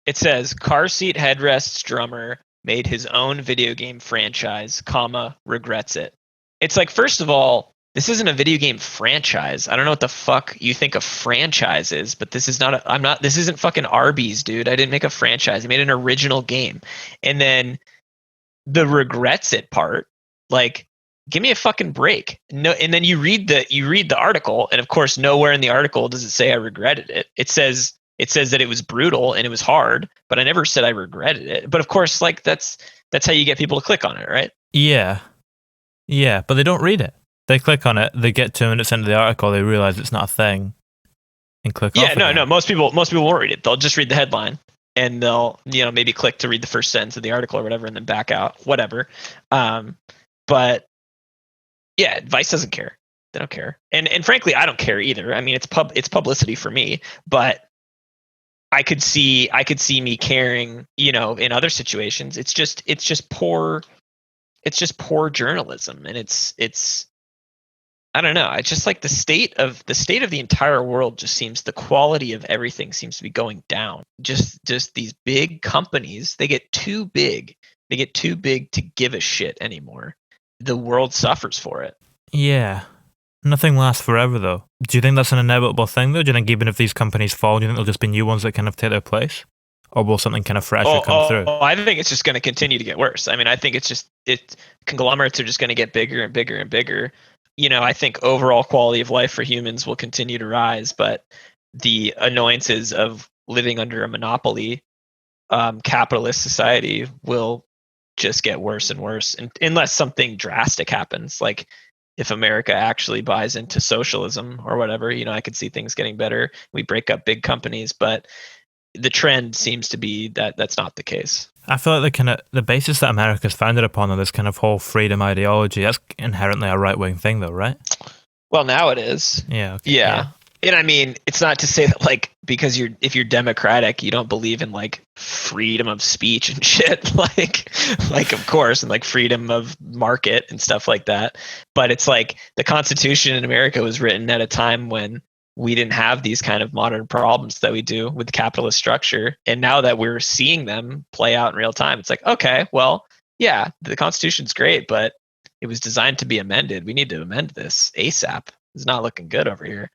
It says car seat headrests drummer made his own video game franchise, regrets it. It's like, first of all, this isn't a video game franchise. I don't know what the fuck you think a franchise is, but this is not this isn't fucking Arby's, dude. I didn't make a franchise. I made an original game. And then the regrets it part, like, give me a fucking break. No, and then you read the article, and of course nowhere in the article does it say I regretted it. It says that it was brutal and it was hard, but I never said I regretted it. But of course, like that's how you get people to click on it, right? Yeah. Yeah, but they don't read it. They click on it, they get 2 minutes into the article, they realize it's not a thing, and click off. Yeah, no, most people won't read it. They'll just read the headline, and they'll maybe click to read the first sentence of the article or whatever, and then back out, whatever. But yeah, Vice doesn't care. They don't care, and frankly, I don't care either. I mean, it's publicity for me, but I could see me caring, in other situations. It's just poor journalism, and it's I don't know. It's just like the state of the entire world just seems, the quality of everything seems to be going down. Just these big companies, they get too big. They get too big to give a shit anymore. The world suffers for it. Yeah. Nothing lasts forever, though. Do you think that's an inevitable thing, though? Do you think even if these companies fall, do you think there'll just be new ones that kind of take their place? Or will something kind of fresher come through? I think it's just going to continue to get worse. I mean, I think conglomerates are just going to get bigger and bigger and bigger. I think overall quality of life for humans will continue to rise, but the annoyances of living under a monopoly capitalist society will just get worse and worse, unless something drastic happens. Like if America actually buys into socialism or whatever, I could see things getting better. We break up big companies, but the trend seems to be that that's not the case. I feel like the basis that America's founded upon, this kind of whole freedom ideology, that's inherently a right-wing thing, though, right? Well, now it is. Yeah. Okay, yeah. And I mean, it's not to say that like because if you're democratic, you don't believe in like freedom of speech and shit, like of course, and like freedom of market and stuff like that. But it's like the Constitution in America was written at a time when we didn't have these kind of modern problems that we do with the capitalist structure. And now that we're seeing them play out in real time, it's like, okay, well, yeah, the Constitution's great, but it was designed to be amended. We need to amend this ASAP. It's not looking good over here.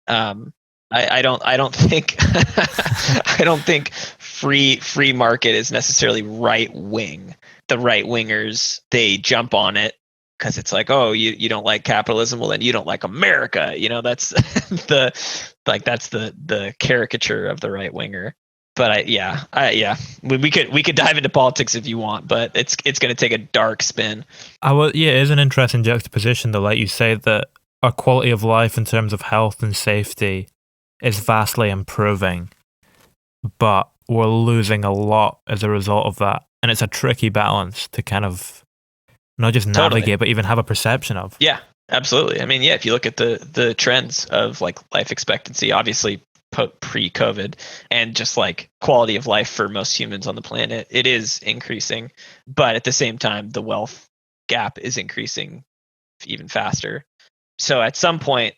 I don't think I don't think free market is necessarily right wing. The right wingers, they jump on it because it's like, oh, you don't like capitalism, well then you don't like America. That's that's the caricature of the right winger. But we could dive into politics if you want, but it's going to take a dark spin. It is an interesting juxtaposition though, like you say, that our quality of life in terms of health and safety is vastly improving, but we're losing a lot as a result of that. And it's a tricky balance to kind of not just navigate, but even have a perception of. Yeah, absolutely. I mean, if you look at the trends of like life expectancy, obviously pre-COVID, and just like quality of life for most humans on the planet, it is increasing. But at the same time, the wealth gap is increasing even faster. So at some point,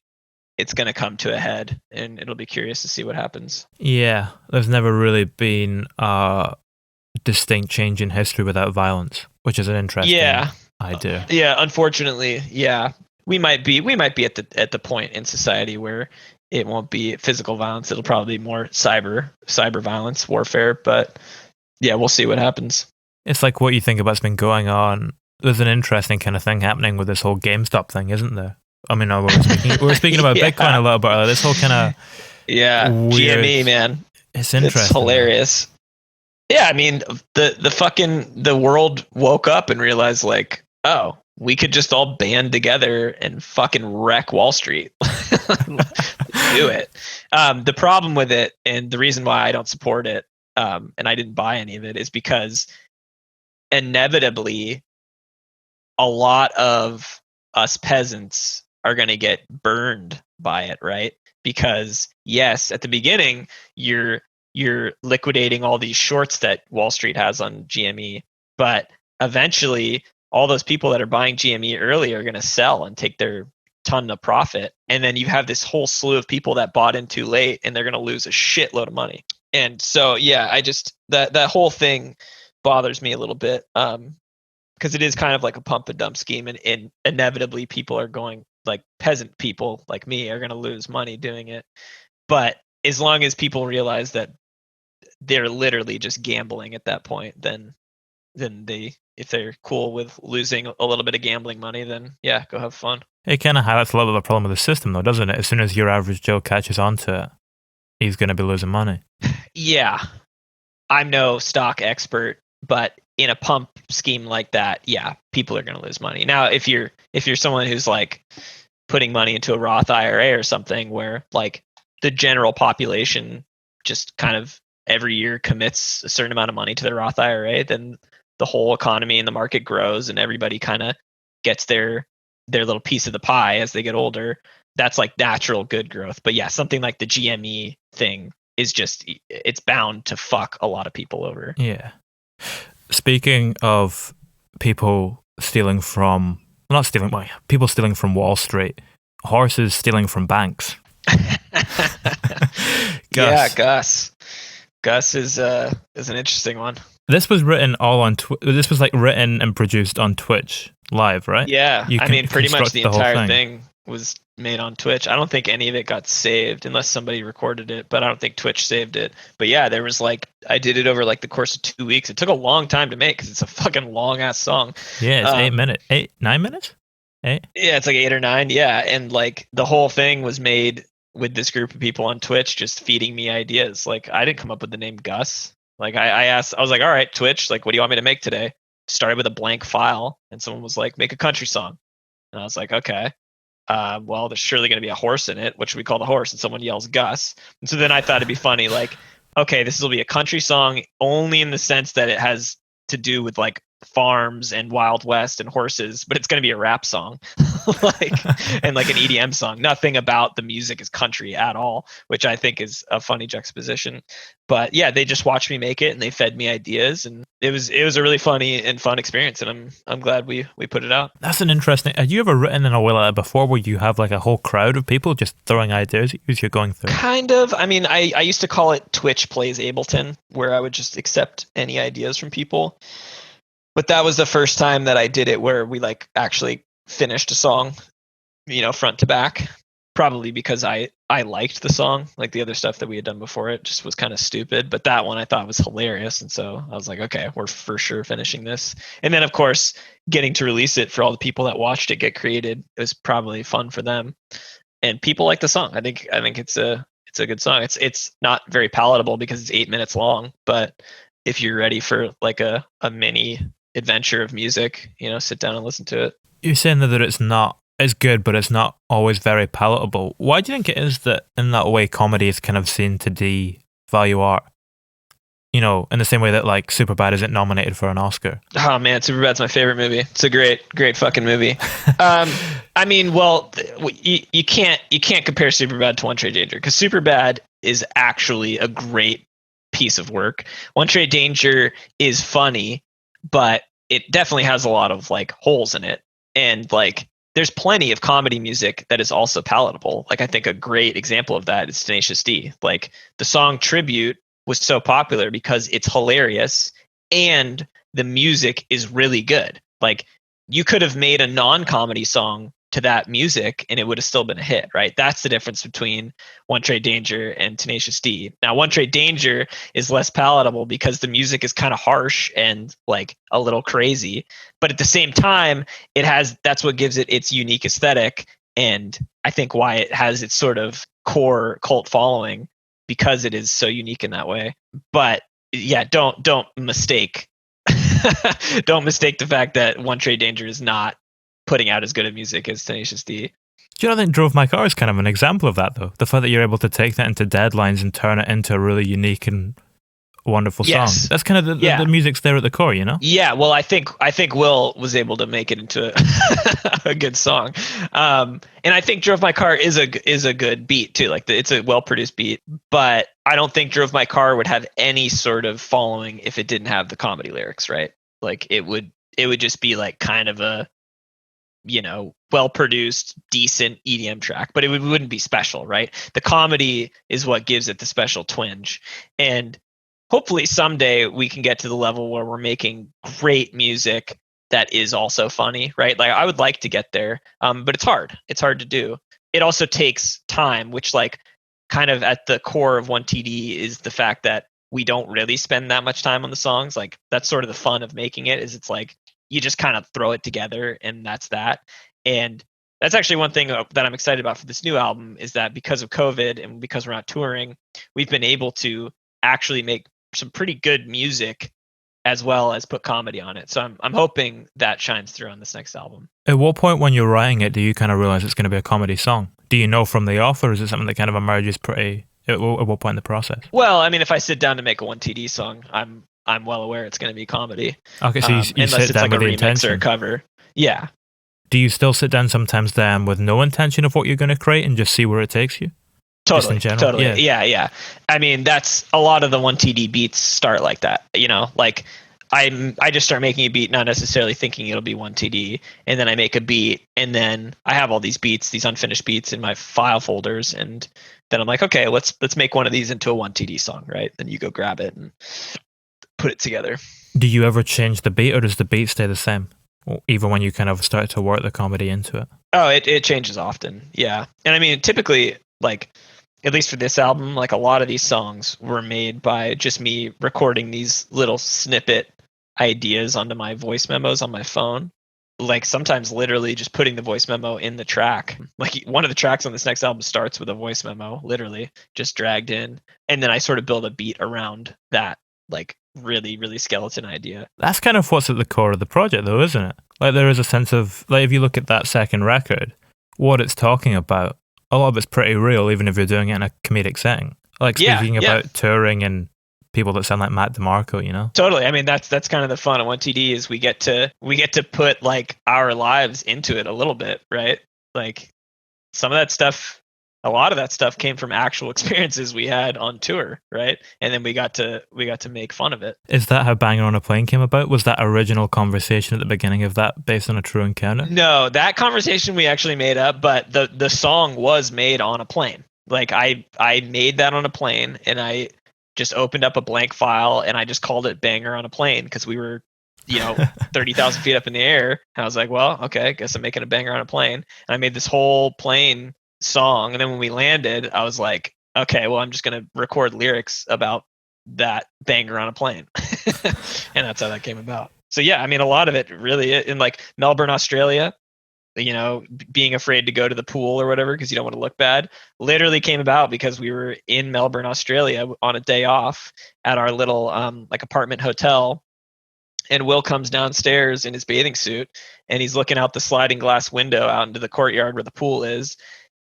it's going to come to a head, and it'll be curious to see what happens. Yeah, there's never really been a distinct change in history without violence, which is an interesting idea. Yeah, unfortunately, we might be at the point in society where it won't be physical violence. It'll probably be more cyber violence, warfare. But yeah, we'll see what happens. It's like what you think about's been going on. There's an interesting kind of thing happening with this whole GameStop thing, isn't there? I mean, we were speaking about Bitcoin a little bit earlier. This whole kind of weird, GME, man. It's interesting. It's hilarious. Yeah, I mean, the world woke up and realized like, oh, we could just all band together and fucking wreck Wall Street. Do it. The problem with it, and the reason why I don't support it, and I didn't buy any of it, is because inevitably a lot of us peasants are going to get burned by it, right? Because yes, at the beginning, you're liquidating all these shorts that Wall Street has on GME, but eventually all those people that are buying GME early are going to sell and take their ton of profit. And then you have this whole slew of people that bought in too late, and they're going to lose a shitload of money. And so, I just, that whole thing bothers me a little bit. Because it is kind of like a pump and dump scheme, and inevitably people are going, like peasant people like me are going to lose money doing it. But as long as people realize that they're literally just gambling at that point, then if they're cool with losing a little bit of gambling money, then go have fun. It kind of highlights a little bit of the problem with the system though, doesn't it? As soon as your average Joe catches on to it, he's going to be losing money. Yeah. I'm no stock expert, but in a pump scheme like that, people are going to lose money. Now, if you're someone who's like putting money into a Roth IRA or something where like the general population just kind of every year commits a certain amount of money to their Roth IRA, then the whole economy and the market grows and everybody kind of gets their little piece of the pie as they get older. That's like natural good growth. But something like the GME thing is just, it's bound to fuck a lot of people over. Yeah. Speaking of people stealing from Wall Street, horses stealing from banks. Gus. Gus is an interesting one. This was written this was like written and produced on Twitch live, right? Yeah, I mean, pretty much the entire thing was made on Twitch. I don't think any of it got saved unless somebody recorded it, but I don't think Twitch saved it. But there was like, I did it over like the course of 2 weeks. It took a long time to make because it's a fucking long ass song. Yeah, it's 9 minutes? 8? Yeah, it's like 8 or 9. Yeah, and like the whole thing was made with this group of people on Twitch just feeding me ideas. Like I didn't come up with the name Gus. Like I was like, all right, Twitch, like what do you want me to make today? Started with a blank file, and someone was like, make a country song. And I was like, okay. Well, there's surely going to be a horse in it. What should we call the horse? And someone yells Gus. And so then I thought it'd be funny, like okay, this will be a country song only in the sense that it has to do with like farms and Wild West and horses, but it's going to be a rap song, and like an EDM song. Nothing about the music is country at all, which I think is a funny juxtaposition. But yeah, they just watched me make it and they fed me ideas, and it was a really funny and fun experience, and I'm glad we put it out. That's an interesting. Have you ever written in a way like that before, where you have like a whole crowd of people just throwing ideas at you as you're going through? Kind of. I mean, I used to call it Twitch Plays Ableton, where I would just accept any ideas from people. But that was the first time that I did it where we like actually finished a song, front to back. Probably because I liked the song. Like the other stuff that we had done before it just was kind of stupid. But that one I thought was hilarious. And so I was like, okay, we're for sure finishing this. And then of course, getting to release it for all the people that watched it get created, it was probably fun for them. And people like the song. I think it's a good song. It's not very palatable because it's 8 minutes long. But if you're ready for like a mini adventure of music, sit down and listen to it. You're saying that it's not as good, but it's not always very palatable. Why do you think it is that in that way comedy is kind of seen to devalue art? In the same way that like Superbad isn't nominated for an Oscar. Oh man, Superbad's my favorite movie. It's a great fucking movie. I mean, well, you can't compare Superbad to One Trade Danger, because Superbad is actually a great piece of work. One Trade Danger is funny, but it definitely has a lot of like holes in it. And like there's plenty of comedy music that is also palatable. Like I think a great example of that is Tenacious D. Like the song Tribute was so popular because it's hilarious and the music is really good. Like you could have made a non-comedy song to that music and it would have still been a hit, right? That's the difference between One Trade Danger and Tenacious D. Now, One Trade Danger is less palatable because the music is kind of harsh and like a little crazy, but at the same time, that's what gives it its unique aesthetic, and I think why it has its sort of core cult following, because it is so unique in that way. But yeah, don't mistake don't mistake the fact that One Trade Danger is not putting out as good of music as Tenacious D. Do you not think Drove My Car is kind of an example of that, though? The fact that you're able to take that into Deadlines and turn it into a really unique and wonderful song. That's kind of the music's there at the core, Yeah, well, I think Will was able to make it into a good song, and I think Drove My Car is a good beat too. Like it's a well produced beat, but I don't think Drove My Car would have any sort of following if it didn't have the comedy lyrics, right? Like it would just be like kind of a well produced, decent EDM track, but it wouldn't be special, right? The comedy is what gives it the special twinge. And hopefully someday we can get to the level where we're making great music that is also funny, right? Like I would like to get there, but it's hard. It's hard to do. It also takes time, which like kind of at the core of 1TD is the fact that we don't really spend that much time on the songs. Like that's sort of the fun of making it, is it's like you just kind of throw it together and that's that. And that's actually one thing that I'm excited about for this new album, is that because of COVID and because we're not touring, we've been able to actually make some pretty good music as well as put comedy on it. So I'm hoping that shines through on this next album. At what point when you're writing it do you kind of realize it's going to be a comedy song? Do you know from the off, or is it something that kind of emerges pretty at what point in the process? Well, I mean, if I sit down to make a 1TD song, I'm well aware it's going to be comedy. Okay, so you unless sit it's down like with a the remix intention or a cover. Yeah. Do you still sit down sometimes then with no intention of what you're going to create and just see where it takes you? Totally. Yeah. I mean, that's a lot of the 1TD beats start like that. Like I just start making a beat, not necessarily thinking it'll be 1TD, and then I make a beat, and then I have all these beats, these unfinished beats in my file folders, and then I'm like, okay, let's make one of these into a 1TD song, right? Then you go grab it and put it together. Do you ever change the beat, or does the beat stay the same, even when you kind of start to work the comedy into it? Oh, it changes often, yeah. And I mean, typically, like, at least for this album, like a lot of these songs were made by just me recording these little snippet ideas onto my voice memos on my phone. Like sometimes literally just putting the voice memo in the track. Like one of the tracks on this next album starts with a voice memo, literally just dragged in. And then I sort of build a beat around that, like really, really skeleton idea. That's kind of what's at the core of the project though, isn't it? Like there is a sense of, like if you look at that second record, what it's talking about, a lot of it's pretty real, even if you're doing it in a comedic setting. Like Yeah, speaking yeah. about touring and people that sound like Matt DeMarco, you know? Totally. I mean, that's kind of the fun of 1TD is we get to put like our lives into it a little bit, right? Like some of that stuff, a lot of that stuff came from actual experiences we had on tour, right? And then we got to make fun of it. Is that how Banging on a Plane came about? Was that original conversation at the beginning of that based on a true encounter? No, that conversation we actually made up, but the song was made on a plane. Like I made that on a plane, and I just opened up a blank file and I just called it Banger on a Plane because we were, 30,000 feet up in the air. And I was like, well, okay, I guess I'm making a banger on a plane. And I made this whole plane song. And then when we landed, I was like, okay, well, I'm just going to record lyrics about that banger on a plane. And that's how that came about. So yeah, I mean, a lot of it really in like Melbourne, Australia, being afraid to go to the pool or whatever because you don't want to look bad, literally came about because we were in Melbourne, Australia on a day off at our little like apartment hotel. And Will comes downstairs in his bathing suit and he's looking out the sliding glass window out into the courtyard where the pool is.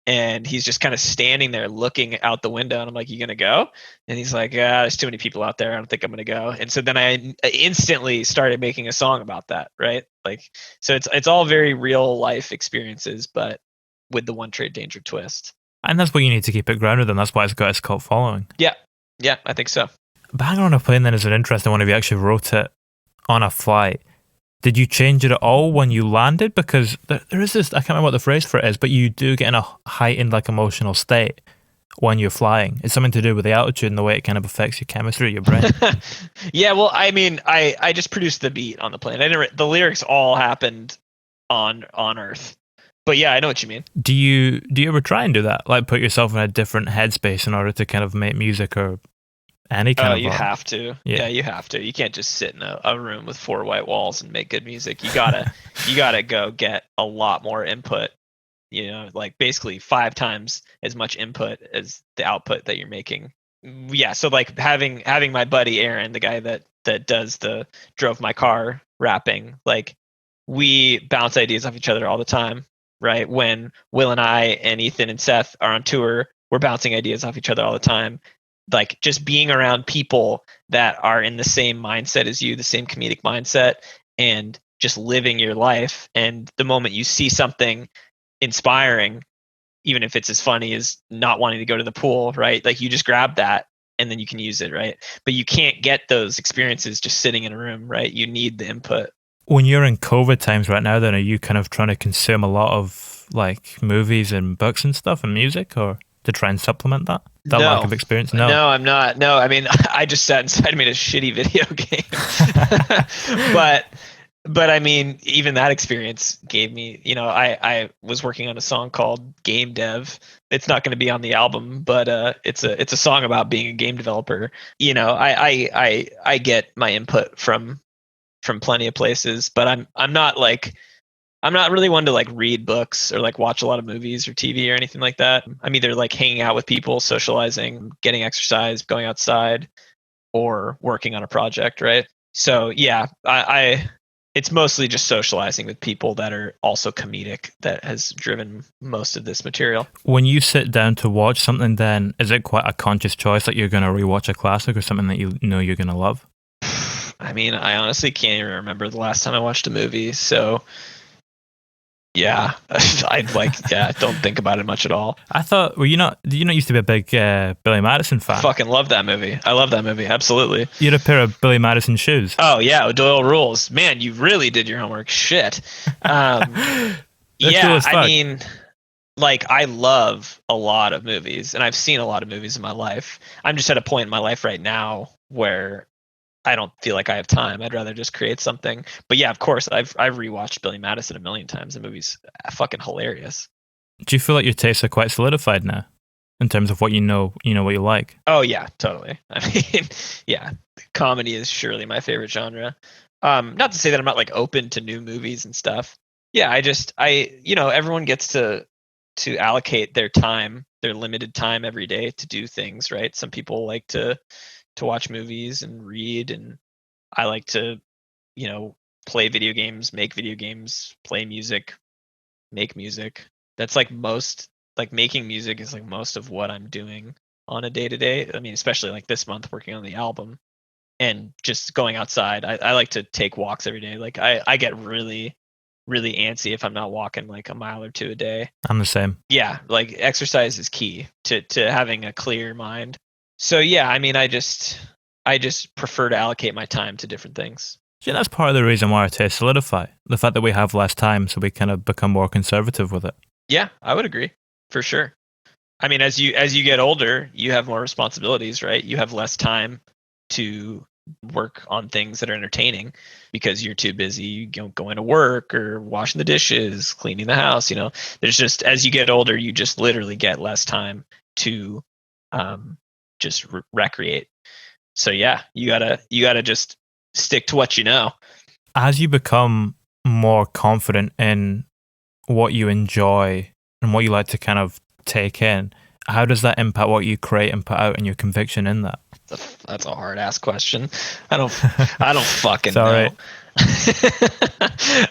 And he's just kind of standing there looking out the window. And I'm like, you going to go? And he's like, yeah, there's too many people out there. I don't think I'm going to go. And so then I instantly started making a song about that. Right. Like, so it's all very real life experiences, but with the One Trade Danger twist. And that's what you need to keep it grounded, and that's why it's got its cult following. Yeah. Yeah, I think so. Banging on a Plane then is an interesting one if you actually wrote it on a flight. Did you change it at all when you landed? Because there is this, I can't remember what the phrase for it is, but you do get in a heightened like emotional state when you're flying. It's something to do with the altitude and the way it kind of affects your chemistry, your brain. Yeah, well, I mean, I just produced the beat on the plane. The lyrics all happened on Earth. But yeah, I know what you mean. Do you ever try and do that? Like put yourself in a different headspace in order to kind of make music or any kind of you art? have to. Yeah, you have to. You can't just sit in a room with 4 white walls and make good music. You gotta go get a lot more input. Like basically 5 times as much input as the output that you're making. Yeah, so like having my buddy Aaron, the guy that does the drove my car rapping, like we bounce ideas off each other all the time, right? When Will and I and Ethan and Seth are on tour, we're bouncing ideas off each other all the time. Like just being around people that are in the same mindset as you, the same comedic mindset, and just living your life. And the moment you see something inspiring, even if it's as funny as not wanting to go to the pool, right? Like you just grab that and then you can use it, right? But you can't get those experiences just sitting in a room, right? You need the input. When you're in COVID times right now, then are you kind of trying to consume a lot of like movies and books and stuff and music, or to try and supplement that lack of experience? No, I'm not. No, I mean, I just sat inside and made a shitty video game. But I mean, even that experience gave me, I was working on a song called Game Dev. It's not going to be on the album, but it's a song about being a game developer. I get my input from plenty of places, but I'm not really one to like read books or like watch a lot of movies or TV or anything like that. I'm either like hanging out with people, socializing, getting exercise, going outside, or working on a project, right? So yeah, it's mostly just socializing with people that are also comedic that has driven most of this material. When you sit down to watch something, then is it quite a conscious choice that you're going to rewatch a classic or something that you know you're going to love? I mean, I honestly can't even remember the last time I watched a movie, so yeah, don't think about it much at all. I thought, do you not used to be a big Billy Madison fan? I fucking love that movie. I love that movie, absolutely. You had a pair of Billy Madison shoes. Oh yeah, Doyle rules. Man, you really did your homework. Shit. Yeah, cool, I mean, like I love a lot of movies, and I've seen a lot of movies in my life. I'm just at a point in my life right now where I don't feel like I have time. I'd rather just create something. But yeah, of course, I've rewatched Billy Madison a million times. The movie's fucking hilarious. Do you feel like your tastes are quite solidified now in terms of what you know what you like? Oh yeah, totally. I mean, yeah, comedy is surely my favorite genre. Not to say that I'm not like open to new movies and stuff. Yeah, everyone gets to allocate their time, their limited time every day to do things, right? Some people like to watch movies and read, and I like to play video games, make video games, play music, make music. That's like making music is like most of what I'm doing on a day to day. I mean, especially like this month working on the album and just going outside. I like to take walks every day. Like I get really, really antsy if I'm not walking like a mile or two a day. I'm the same. Yeah, like exercise is key to having a clear mind. So yeah, I mean, I just prefer to allocate my time to different things. Yeah, that's part of the reason why our tastes solidify. The fact that we have less time, so we kind of become more conservative with it. Yeah, I would agree for sure. I mean, as you get older, you have more responsibilities, right? You have less time to work on things that are entertaining because you're too busy going to work or washing the dishes, cleaning the house. You know, there's just, as you get older, you just literally get less time to just recreate. So yeah, you gotta just stick to what you know. As you become more confident in what you enjoy and what you like to kind of take in, how does that impact what you create and put out and your conviction in that? That's a hard ass question. I don't fucking know.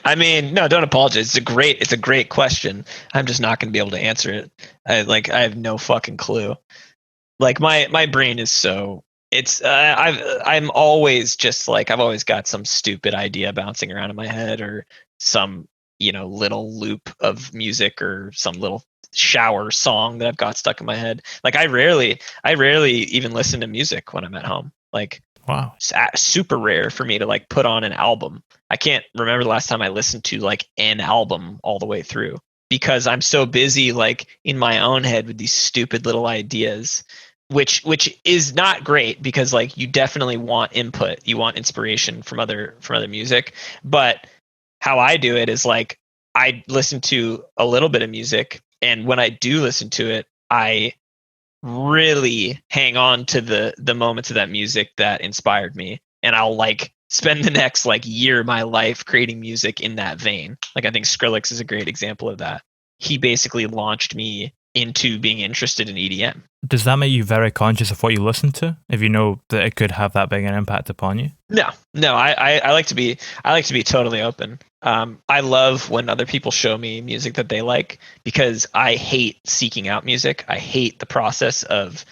I mean, no, don't apologize. It's a great question. I'm just not going to be able to answer it. I have no fucking clue. Like my brain is so, it's I'm always just like, I've always got some stupid idea bouncing around in my head, or some, you know, little loop of music or some little shower song that I've got stuck in my head. Like I rarely even listen to music when I'm at home. Like, wow, it's super rare for me to like put on an album. I can't remember the last time I listened to like an album all the way through, because I'm so busy like in my own head with these stupid little ideas, which is not great, because like you definitely want input, you want inspiration from other music. But how I do it is like I listen to a little bit of music, and when I do listen to it, I really hang on to the moments of that music that inspired me, and I'll like spend the next like year of my life creating music in that vein. Like I think Skrillex is a great example of that. He basically launched me into being interested in EDM. Does that make you very conscious of what you listen to, if you know that it could have that big an impact upon you? No, I like to be totally open. I love when other people show me music that they like, because I hate seeking out music. I hate the process of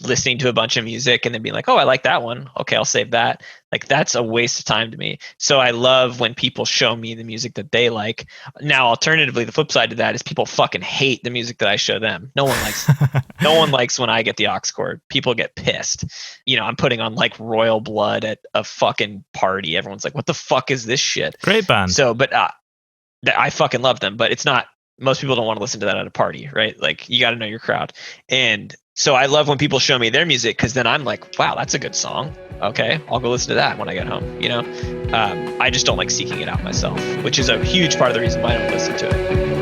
listening to a bunch of music and then being like, oh, I like that one. Okay, I'll save that. Like that's a waste of time to me. So I love when people show me the music that they like. Now, alternatively, the flip side to that is people fucking hate the music that I show them. No one likes when I get the aux cord. People get pissed. You know, I'm putting on like Royal Blood at a fucking party. Everyone's like, what the fuck is this shit? Great band. So, but I fucking love them, but it's not, most people don't want to listen to that at a party, right? Like you got to know your crowd. And so I love when people show me their music, because then I'm like, wow, that's a good song. Okay, I'll go listen to that when I get home. You know, I just don't like seeking it out myself, which is a huge part of the reason why I don't listen to it.